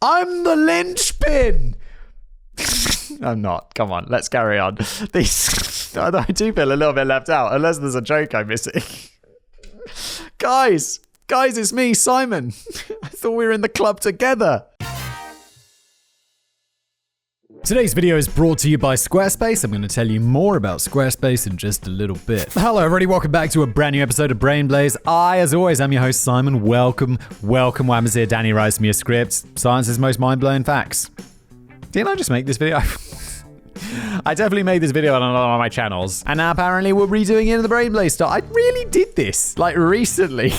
I'm the linchpin. I'm not. Come on, let's carry on. I do feel a little bit left out, unless there's a joke I'm missing. Guys, it's me, Simon. I thought we were in the club together. Today's video is brought to you by Squarespace. I'm going to tell you more about Squarespace in just a little bit. Hello everybody, welcome back to a brand new episode of Brain Blaze. As always, I'm your host Simon. Welcome. What happens here? Danny writes me a script. Science's most mind-blowing facts. Didn't I just make this video? I definitely made this video on a lot of my channels. And now apparently we're redoing it in the Brain Blaze style. I really did this, recently.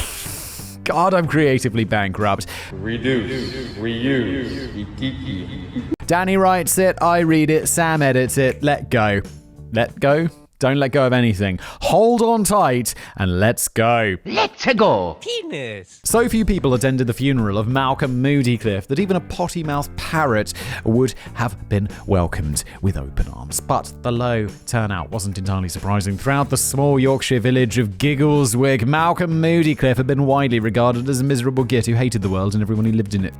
God, I'm creatively bankrupt. Reduce, reuse, Danny writes it, I read it, Sam edits it, let go. Let go? Don't let go of anything. Hold on tight and let's go. Let's go. Penis. So few people attended the funeral of Malcolm Moodycliffe that even a potty-mouthed parrot would have been welcomed with open arms. But the low turnout wasn't entirely surprising. Throughout the small Yorkshire village of Giggleswick, Malcolm Moodycliffe had been widely regarded as a miserable git who hated the world and everyone who lived in it.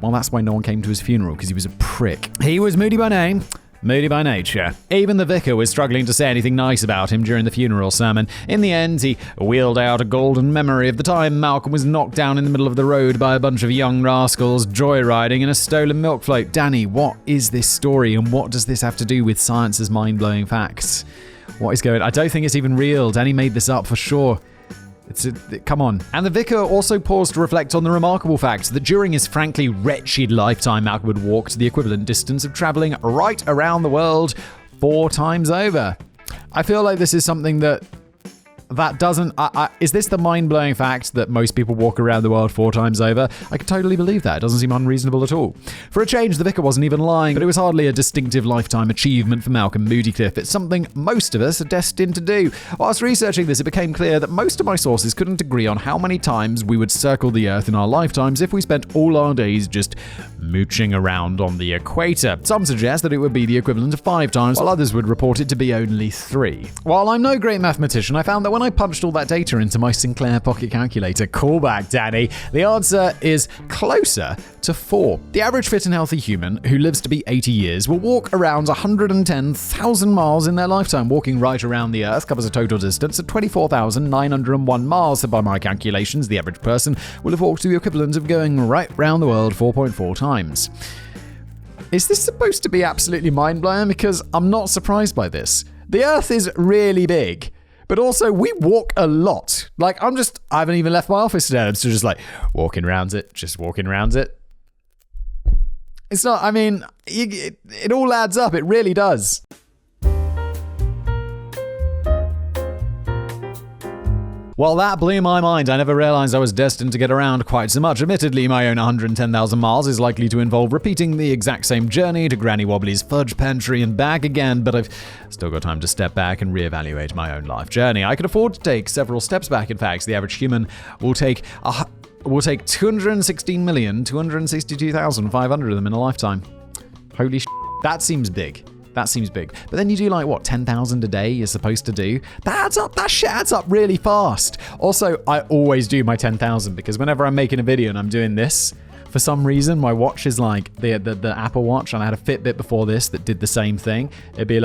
Well, that's why no one came to his funeral, because he was a prick. He was moody by name, moody by nature. Even the vicar was struggling to say anything nice about him during the funeral sermon. In the end, he wheeled out a golden memory of the time Malcolm was knocked down in the middle of the road by a bunch of young rascals joyriding in a stolen milk float. Danny, what is this story and what does this have to do with Science's mind-blowing facts? What is going on? I don't think it's even real. Danny made this up for sure. Come on. And the vicar also paused to reflect on the remarkable fact that during his frankly wretched lifetime, Malcolm had walked the equivalent distance of travelling right around the world 4 times over. I feel like this is something that doesn't... is this the mind-blowing fact that most people walk around the world 4 times over? I could totally believe that. It doesn't seem unreasonable at all. For a change, the vicar wasn't even lying, but it was hardly a distinctive lifetime achievement for Malcolm Moodycliffe. It's something most of us are destined to do. Whilst researching this, it became clear that most of my sources couldn't agree on how many times we would circle the Earth in our lifetimes if we spent all our days just mooching around on the equator. Some suggest that it would be the equivalent of 5 times, while others would report it to be only 3. While I'm no great mathematician, I found that when I punched all that data into my Sinclair pocket calculator, callback Danny, the answer is closer to 4. The average fit and healthy human who lives to be 80 years will walk around 110,000 miles in their lifetime. Walking right around the Earth covers a total distance of 24,901 miles. So by my calculations, the average person will have walked to the equivalent of going right round the world 4.4 times. Is this supposed to be absolutely mind-blowing? Because I'm not surprised by this. The Earth is really big. But also, we walk a lot. I haven't even left my office today. I'm still just walking around it, just walking around it. It's not, it all adds up. It really does. While that blew my mind, I never realized I was destined to get around quite so much. Admittedly, my own 110,000 miles is likely to involve repeating the exact same journey to Granny Wobbly's fudge pantry and back again, but I've still got time to step back and reevaluate my own life journey. I can afford to take several steps back. In fact, the average human will take 216,262,500 of them in a lifetime. Holy shit. That seems big. That seems big. But then you do 10,000 a day you're supposed to do. That adds up. That shit adds up really fast. Also, I always do my 10,000 because whenever I'm making a video and I'm doing this, for some reason, my watch is the Apple Watch, and I had a Fitbit before this that did the same thing. It'd be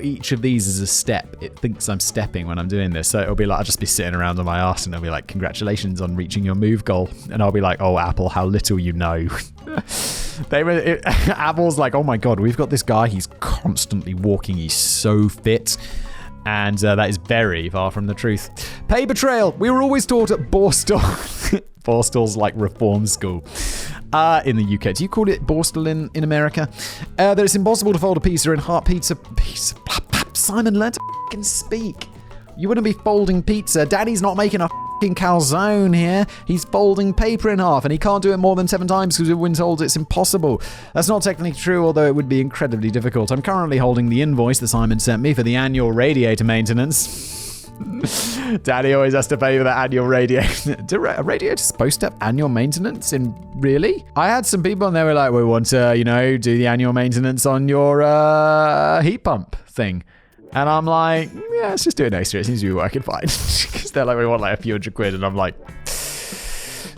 each of these is a step. It thinks I'm stepping when I'm doing this. So it'll be I'll just be sitting around on my arse and it'll be congratulations on reaching your move goal. And I'll be oh, Apple, how little you know. Apple's oh my God, we've got this guy. He's constantly walking. He's so fit. And that is very far from the truth. Paper trail. We were always taught at Borstal. Borstal's reform school. In the UK. Do you call it Borstal in America? That it's impossible to fold a pizza in half. Pizza. Simon, learn to f***ing speak. You wouldn't be folding pizza. Daddy's not making a f***ing calzone here. He's folding paper in half, and he can't do it more than 7 times because we've been told it's impossible. That's not technically true, although it would be incredibly difficult. I'm currently holding the invoice that Simon sent me for the annual radiator maintenance. Daddy always has to pay for that annual radiator. A radiator supposed to have annual maintenance? Really? I had some people and they were we want to, do the annual maintenance on your heat pump thing. And I'm yeah, let's just do it next year. It seems to be working fine. Because they're we want a few hundred quid. And I'm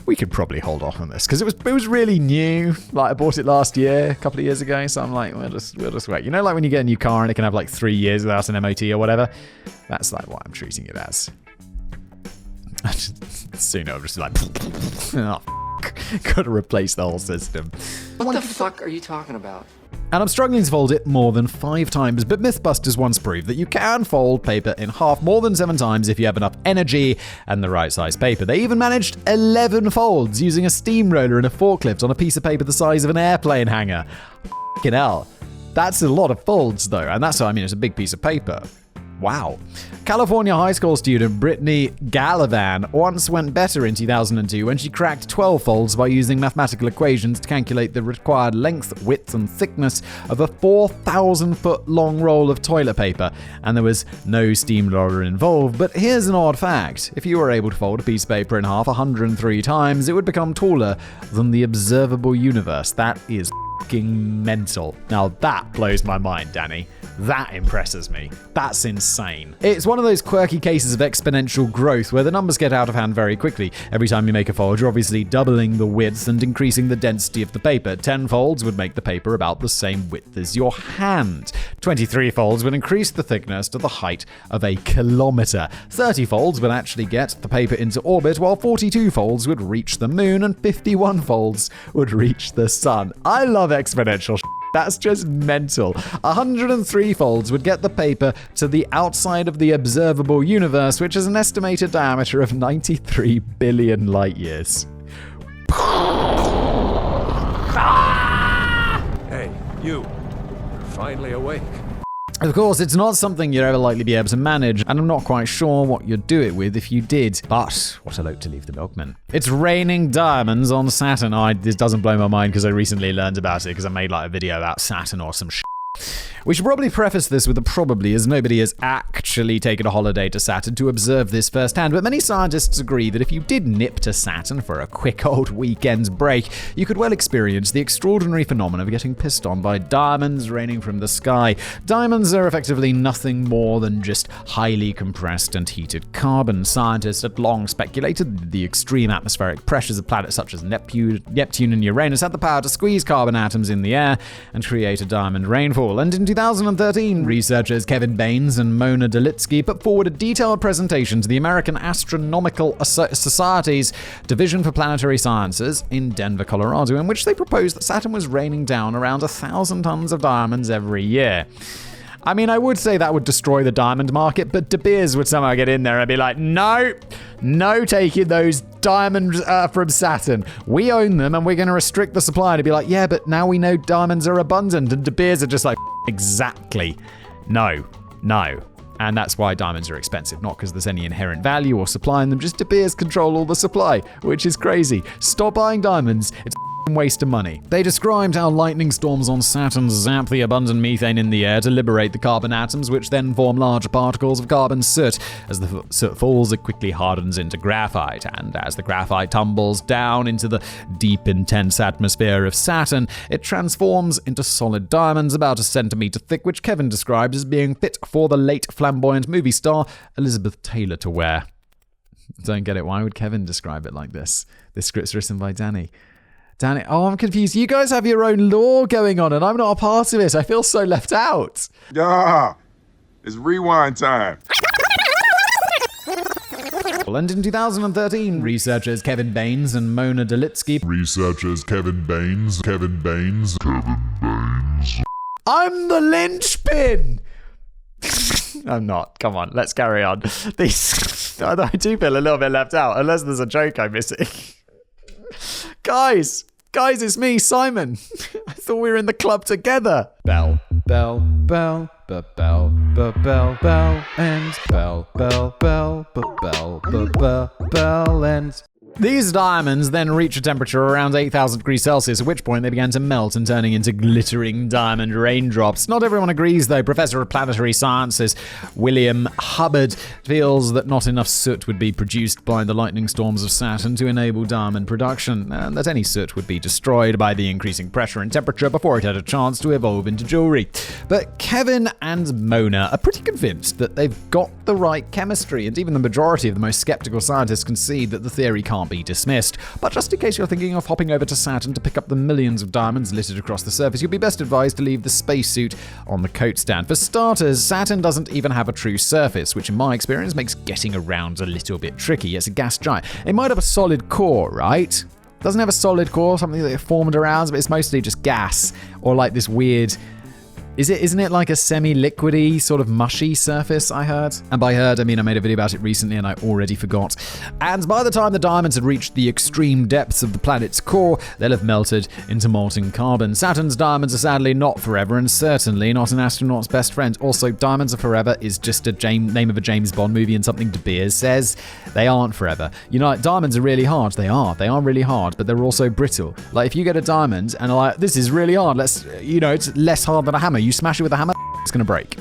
we could probably hold off on this because it was really new. Like I bought it last year, a couple of years ago, so I'm like, we'll just wait. You know, like when you get a new car and it can have like 3 years without an MOT or whatever. That's like what I'm treating it as. Soon I'll just like, oh, gotta replace the whole system. What the fuck are you talking about? And I'm struggling to fold it more than 5 times, but Mythbusters once proved that you can fold paper in half more than 7 times if you have enough energy and the right size paper. They even managed 11 folds using a steamroller and a forklift on a piece of paper the size of an airplane hangar. F***ing hell. That's a lot of folds though, and that's what I mean, it's a big piece of paper. Wow. California high school student Brittany Gallivan once went better in 2002 when she cracked 12 folds by using mathematical equations to calculate the required length, width, and thickness of a 4,000-foot long roll of toilet paper, and there was no steamroller involved. But here's an odd fact. If you were able to fold a piece of paper in half 103 times, it would become taller than the observable universe. That is fucking mental. Now that blows my mind, Danny. That impresses me. That's insane. It's one of those quirky cases of exponential growth where the numbers get out of hand very quickly. Every time you make a fold, you're obviously doubling the width and increasing the density of the paper. 10 folds would make the paper about the same width as your hand. 23 folds would increase the thickness to the height of a kilometer. 30 folds would actually get the paper into orbit, while 42 folds would reach the moon and 51 folds would reach the sun. I love exponential shit. That's just mental. 103 folds would get the paper to the outside of the observable universe, which is an estimated diameter of 93 billion light years. Hey, you're finally awake. Of course, it's not something you'd ever likely be able to manage, and I'm not quite sure what you'd do it with if you did. But what a load to leave the milkman. It's raining diamonds on Saturn. This doesn't blow my mind because I recently learned about it because I made like a video about Saturn or some shit. We should probably preface this with a probably, as nobody has actually taken a holiday to Saturn to observe this firsthand, but many scientists agree that if you did nip to Saturn for a quick old weekend break, you could well experience the extraordinary phenomenon of getting pissed on by diamonds raining from the sky. Diamonds are effectively nothing more than just highly compressed and heated carbon. Scientists had long speculated that the extreme atmospheric pressures of planets such as Neptune and Uranus had the power to squeeze carbon atoms in the air and create a diamond rainfall. And in 2013, researchers Kevin Baines and Mona Delitsky put forward a detailed presentation to the American Astronomical Society's Division for Planetary Sciences in Denver, Colorado, in which they proposed that Saturn was raining down around 1,000 tons of diamonds every year. I mean, I would say that would destroy the diamond market, but De Beers would somehow get in there and be like, no taking those diamonds from Saturn. We own them and we're going to restrict the supply. And he'd be like, yeah, but now we know diamonds are abundant. And De Beers are just like, exactly. No. And that's why diamonds are expensive, not because there's any inherent value or supply in them. Just De Beers control all the supply, which is crazy. Stop buying diamonds. It's waste of money. They described how lightning storms on Saturn zap the abundant methane in the air to liberate the carbon atoms, which then form large particles of carbon soot. As the soot falls, it quickly hardens into graphite, and as the graphite tumbles down into the deep, intense atmosphere of Saturn, it transforms into solid diamonds about a centimeter thick, which Kevin described as being fit for the late flamboyant movie star Elizabeth Taylor to wear. Don't get it. Why would Kevin describe it like this? This script's written by Danny. Oh, I'm confused. You guys have your own lore going on, and I'm not a part of it. I feel so left out. Yeah, it's rewind time. And in 2013, researchers Kevin Baines and Mona Delitsky. I'm the linchpin! I'm not. Come on, let's carry on. I do feel a little bit left out, unless there's a joke I'm missing. Guys, it's me, Simon. I thought we were in the club together. Bell, bell, bell, bell, bell, bell, bell, bell, and bell, bell, bell, bell, bell, bell, and... These diamonds then reach a temperature around 8,000 degrees Celsius, at which point they began to melt and turning into glittering diamond raindrops. Not everyone agrees, though. Professor of Planetary Sciences William Hubbard feels that not enough soot would be produced by the lightning storms of Saturn to enable diamond production, and that any soot would be destroyed by the increasing pressure and temperature before it had a chance to evolve into jewelry. But Kevin and Mona are pretty convinced that they've got the right chemistry, and even the majority of the most skeptical scientists concede that the theory can't can't be dismissed. But just in case you're thinking of hopping over to Saturn to pick up the millions of diamonds littered across the surface, you'll be best advised to leave the spacesuit on the coat stand. For starters, Saturn doesn't even have a true surface, which in my experience makes getting around a little bit tricky. It's a gas giant. It might have a solid core, right? Doesn't have a solid core, something that it formed around, but it's mostly just gas, or like this weird... Isn't it like a semi-liquidy, sort of mushy surface, I heard? And by heard, I mean I made a video about it recently and I already forgot. And by the time the diamonds had reached the extreme depths of the planet's core, they'll have melted into molten carbon. Saturn's diamonds are sadly not forever, and certainly not an astronaut's best friend. Also, diamonds are forever is just a name of a James Bond movie and something De Beers says. They aren't forever. You know, diamonds are really hard. They are really hard, but they're also brittle. Like, if you get a diamond and are like, this is really hard, it's less hard than a hammer. You smash it with a hammer, it's going to break.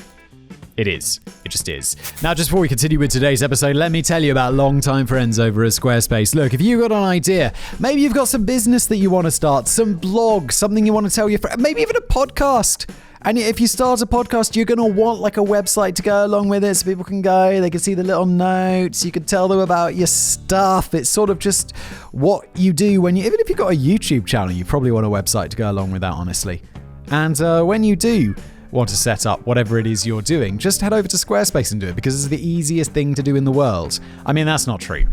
It is. It just is. Now, just before we continue with today's episode, let me tell you about longtime friends over at Squarespace. Look, if you've got an idea, maybe you've got some business that you want to start, some blog, something you want to tell your friends, maybe even a podcast. And if you start a podcast, you're going to want like a website to go along with it so people can go, they can see the little notes, you can tell them about your stuff. It's sort of just what you do even if you've got a YouTube channel, you probably want a website to go along with that, honestly. And when you do want to set up whatever it is you're doing, just head over to Squarespace and do it, because it's the easiest thing to do in the world. I mean, that's not true.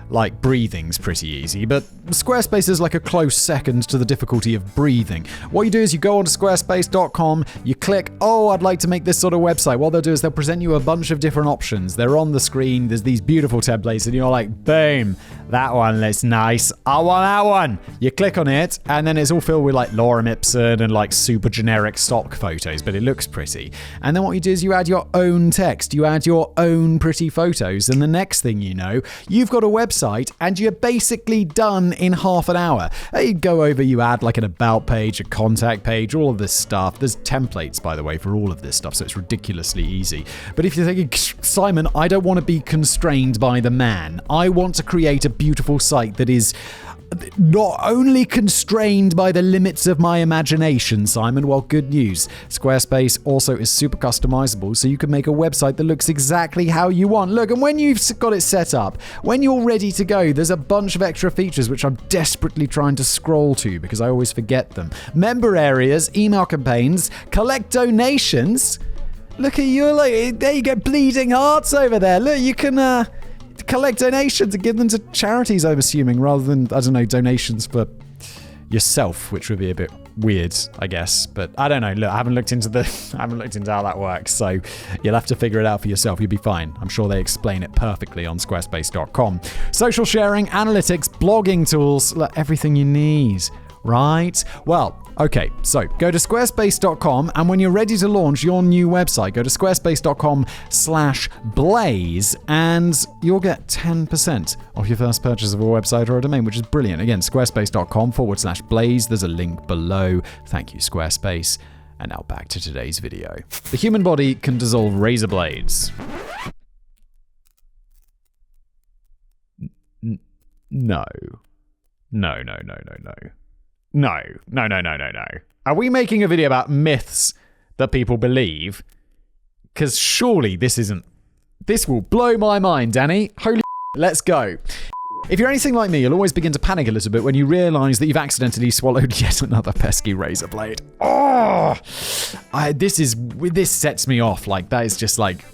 Like, breathing's pretty easy, but Squarespace is like a close second to the difficulty of breathing. What you do is you go onto squarespace.com, you click, I'd like to make this sort of website. What they'll do is they'll present you a bunch of different options. They're on the screen, there's these beautiful templates, and you're like, boom, that one looks nice. I want that one. You click on it, and then it's all filled with like Lorem Ipsum and like super generic stock photos, but it looks pretty. And then what you do is you add your own text, you add your own pretty photos, and the next thing you know, you've got a website and you're basically done in half an hour. You go over, you add like an about page, a contact page, all of this stuff. There's templates, by the way, for all of this stuff, so it's ridiculously easy. But if you're thinking, Simon, I don't want to be constrained by the man. I want to create a beautiful site that is not only constrained by the limits of my imagination, Simon. Well, good news. Squarespace also is super customizable, so you can make a website that looks exactly how you want. Look, and when you've got it set up, when you're ready to go, there's a bunch of extra features which I'm desperately trying to scroll to because I always forget them. Member areas, email campaigns, collect donations. Look at you, look, there you go, bleeding hearts over there. Look, you can collect donations and give them to charities, I'm assuming, rather than, I don't know, donations for yourself, which would be a bit weird, I guess. But I don't know. Look, I haven't looked into how that works, so you'll have to figure it out for yourself. You'll be fine. I'm sure they explain it perfectly on squarespace.com. Social sharing, analytics, blogging tools, look, everything you need, right? Well, okay, so go to squarespace.com, and when you're ready to launch your new website, go to squarespace.com/blaze, and you'll get 10% off your first purchase of a website or a domain, which is brilliant. Again, squarespace.com/blaze. There's a link below. Thank you, Squarespace. And now back to today's video. The human body can dissolve razor blades. No. No. No. Are we making a video about myths that people believe? Because surely this will blow my mind, Danny. Holy let's go. If you're anything like me, you'll always begin to panic a little bit when you realise that you've accidentally swallowed yet another pesky razor blade. This sets me off. Like, that is just like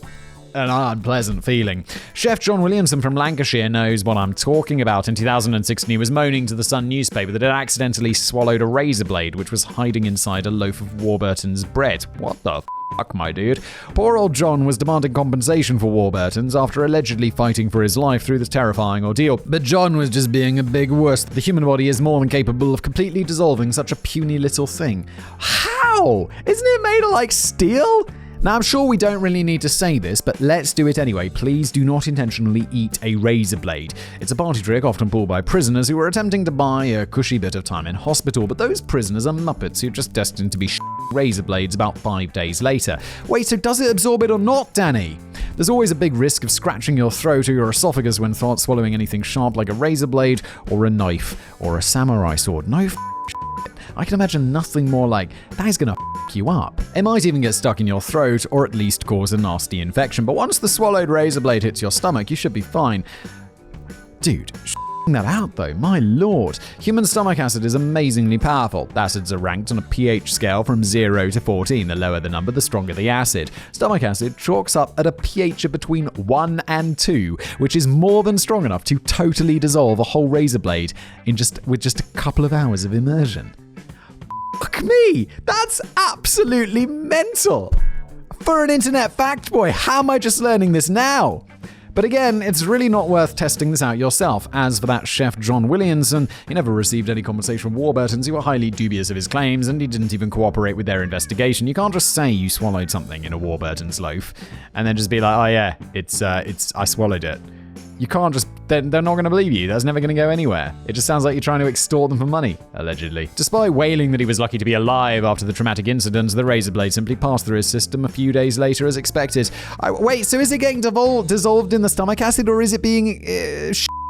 an unpleasant feeling. Chef John Williamson from Lancashire knows what I'm talking about. In 2016, he was moaning to the Sun newspaper that it accidentally swallowed a razor blade which was hiding inside a loaf of Warburton's bread. What the fuck, my dude? Poor old John was demanding compensation for Warburton's after allegedly fighting for his life through this terrifying ordeal. But John was just being a big wuss. The human body is more than capable of completely dissolving such a puny little thing. How? Isn't it made of like steel? Now, I'm sure we don't really need to say this, but let's do it anyway. Please do not intentionally eat a razor blade. It's a party trick often pulled by prisoners who are attempting to buy a cushy bit of time in hospital, but those prisoners are muppets who are just destined to be razor blades about 5 days later. Wait, so does it absorb it or not, Danny? There's always a big risk of scratching your throat or your esophagus when swallowing anything sharp like a razor blade or a knife or a samurai sword. No I can imagine nothing more like, that is gonna f*** you up. It might even get stuck in your throat or at least cause a nasty infection, but once the swallowed razor blade hits your stomach, you should be fine. Dude, that out though, my lord. Human stomach acid is amazingly powerful. Acids are ranked on a pH scale from 0 to 14. The lower the number, the stronger the acid. Stomach acid chalks up at a pH of between 1 and 2, which is more than strong enough to totally dissolve a whole razor blade with just a couple of hours of immersion. Fuck me! That's absolutely mental! For an internet fact boy, how am I just learning this now? But again, it's really not worth testing this out yourself. As for that chef John Williamson, he never received any compensation from Warburtons, who were highly dubious of his claims, and he didn't even cooperate with their investigation. You can't just say you swallowed something in a Warburton's loaf, and then just be like, oh yeah, I swallowed it. You can't just, they're not going to believe you. That's never going to go anywhere. It just sounds like you're trying to extort them for money, allegedly. Despite wailing that he was lucky to be alive after the traumatic incident, the razor blade simply passed through his system a few days later as expected. Wait, so is it getting dissolved in the stomach acid, or is it being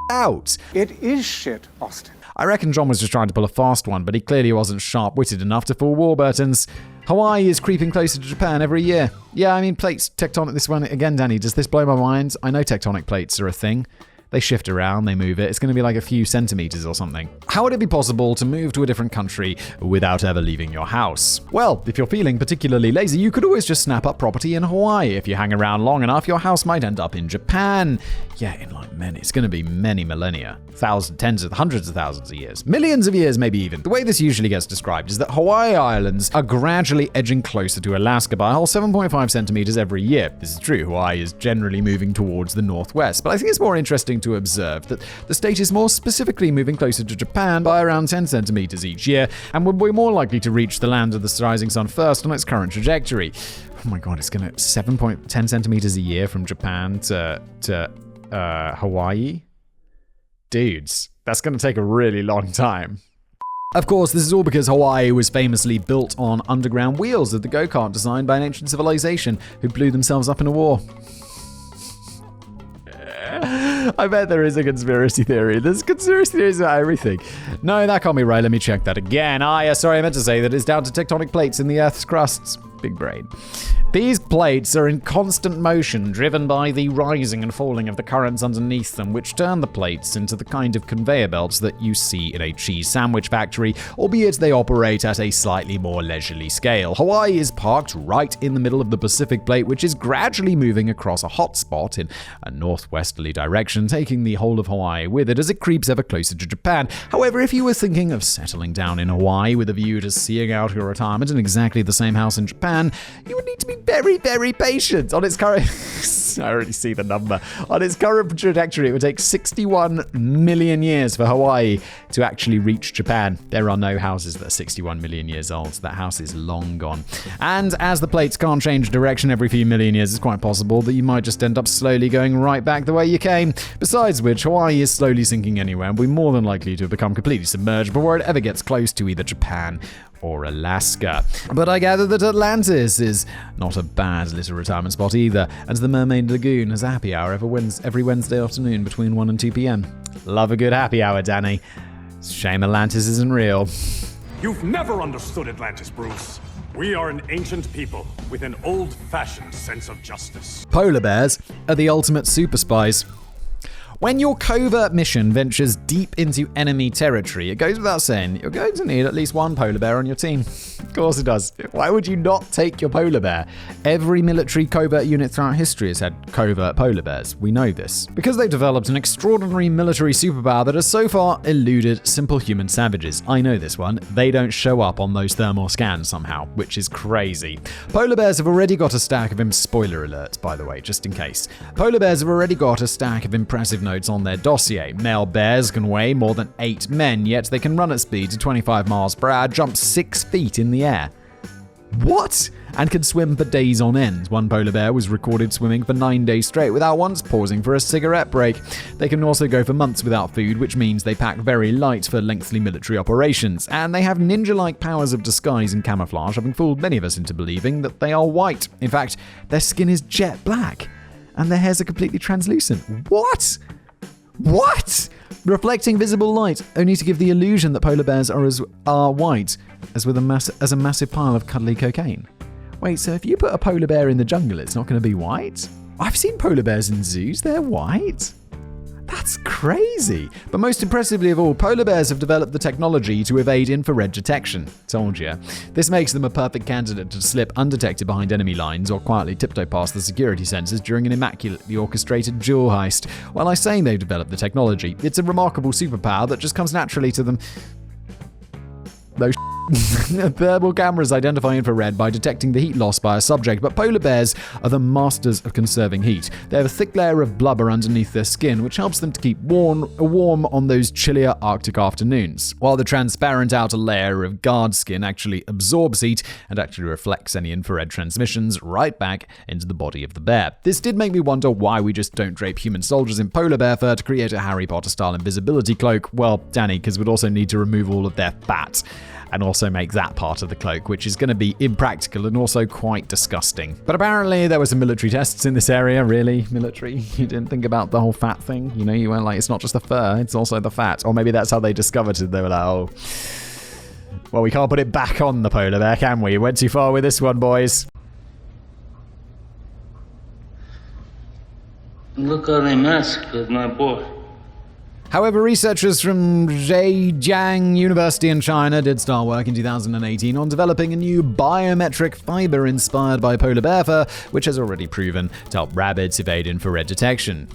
out? It is shit, Austin. I reckon John was just trying to pull a fast one, but he clearly wasn't sharp-witted enough to fool Warburtons. Hawaii is creeping closer to Japan every year. Yeah, I mean, plates, tectonic, this one, again, Danny, does this blow my mind? I know tectonic plates are a thing. They shift around, they move it. It's going to be like a few centimeters or something. How would it be possible to move to a different country without ever leaving your house? Well, if you're feeling particularly lazy, you could always just snap up property in Hawaii. If you hang around long enough, your house might end up in Japan. Yeah, in like it's going to be many millennia. Thousands, tens of hundreds of thousands of years. Millions of years, maybe even. The way this usually gets described is that Hawaii Islands are gradually edging closer to Alaska by a whole 7.5 centimeters every year. This is true. Hawaii is generally moving towards the northwest. But I think it's more interesting to observe that the state is more specifically moving closer to Japan by around 10 centimeters each year, and we're more likely to reach the land of the rising sun first on its current trajectory. Oh my god, it's going to 7.10 centimeters a year from Japan to Hawaii? Dudes, that's going to take a really long time. Of course, this is all because Hawaii was famously built on underground wheels of the go-kart designed by an ancient civilization who blew themselves up in a war. I bet there is a conspiracy theory. There's conspiracy theories about everything. No, that can't be right. Let me check that again. Sorry, I meant to say that it's down to tectonic plates in the Earth's crusts. Big brain. These plates are in constant motion, driven by the rising and falling of the currents underneath them, which turn the plates into the kind of conveyor belts that you see in a cheese sandwich factory, albeit they operate at a slightly more leisurely scale. Hawaii is parked right in the middle of the Pacific Plate, which is gradually moving across a hot spot in a northwesterly direction, taking the whole of Hawaii with it as it creeps ever closer to Japan. However, if you were thinking of settling down in Hawaii with a view to seeing out your retirement in exactly the same house in Japan, you would need to be very, very patient. On its current... I already see the number. On its current trajectory, it would take 61 million years for Hawaii to actually reach Japan. There are no houses that are 61 million years old. That house is long gone. And as the plates can't change direction every few million years, it's quite possible that you might just end up slowly going right back the way you came. Besides which, Hawaii is slowly sinking anyway, and we're more than likely to have become completely submerged before it ever gets close to either Japan or Alaska. But I gather that Atlantis is not a bad little retirement spot either, and the Mermaid Lagoon has a happy hour every Wednesday afternoon between 1 and 2 p.m. Love a good happy hour, Danny. Shame Atlantis isn't real. You've never understood Atlantis, Bruce. We are an ancient people with an old-fashioned sense of justice. Polar bears are the ultimate super spies. When your covert mission ventures deep into enemy territory, it goes without saying you're going to need at least one polar bear on your team. Of course it does. Why would you not take your polar bear? Every military covert unit throughout history has had covert polar bears. We know this. Because they've developed an extraordinary military superpower that has so far eluded simple human savages. I know this one. They don't show up on those thermal scans somehow, which is crazy. Polar bears have already got a stack of spoiler alert, by the way, just in case. Polar bears have already got a stack of impressive notes on their dossier. Male bears can weigh more than 8 men, yet they can run at speeds of 25 miles per hour, jump 6 feet in the air. What? And can swim for days on end. One polar bear was recorded swimming for 9 days straight without once pausing for a cigarette break. They can also go for months without food, which means they pack very light for lengthy military operations. And they have ninja-like powers of disguise and camouflage, having fooled many of us into believing that they are white. In fact, their skin is jet black, and their hairs are completely translucent. What? Reflecting visible light, only to give the illusion that polar bears are white, as a massive pile of cuddly cocaine. Wait, so if you put a polar bear in the jungle, it's not going to be white? I've seen polar bears in zoos, they're white. That's crazy. But most impressively of all, polar bears have developed the technology to evade infrared detection. Told ya. This makes them a perfect candidate to slip undetected behind enemy lines or quietly tiptoe past the security sensors during an immaculately orchestrated jewel heist. While I say they've developed the technology, it's a remarkable superpower that just comes naturally to them. No Thermal cameras identify infrared by detecting the heat loss by a subject, but polar bears are the masters of conserving heat. They have a thick layer of blubber underneath their skin, which helps them to keep warm on those chillier Arctic afternoons, while the transparent outer layer of guard skin actually absorbs heat and actually reflects any infrared transmissions right back into the body of the bear. This did make me wonder why we just don't drape human soldiers in polar bear fur to create a Harry Potter-style invisibility cloak. Well, Danny, because we'd also need to remove all of their fat and also make that part of the cloak, which is going to be impractical and also quite disgusting. But apparently there were some military tests in this area. Really? Military? You didn't think about the whole fat thing? You know, you weren't like, it's not just the fur, it's also the fat. Or maybe that's how they discovered it. They were like, oh, well, we can't put it back on the polar bear, can we? Went too far with this one, boys. Look how they massacred my boy. However, researchers from Zhejiang University in China did start work in 2018 on developing a new biometric fiber inspired by polar bear fur, which has already proven to help rabbits evade infrared detection.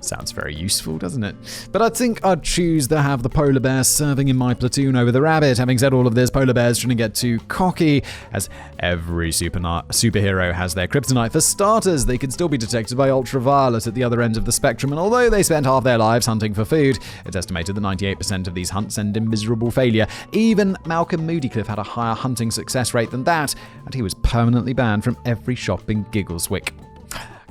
Sounds very useful, doesn't it? But I think I'd choose to have the polar bear serving in my platoon over the rabbit. Having said all of this, polar bears shouldn't get too cocky, as every superhero has their kryptonite. For starters, they could still be detected by ultraviolet at the other end of the spectrum, and although they spend half their lives hunting for food, it's estimated that 98% of these hunts end in miserable failure. Even Malcolm Moodycliffe had a higher hunting success rate than that, and he was permanently banned from every shop in Giggleswick.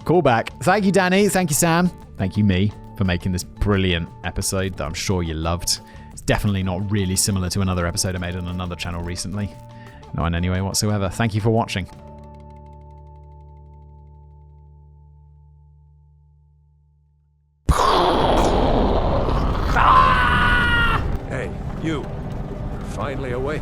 Callback. Thank you, Danny. Thank you, Sam. Thank you, me, for making this brilliant episode that I'm sure you loved. It's definitely not really similar to another episode I made on another channel recently. Not in any way whatsoever. Thank you for watching. Hey, you. You're finally awake.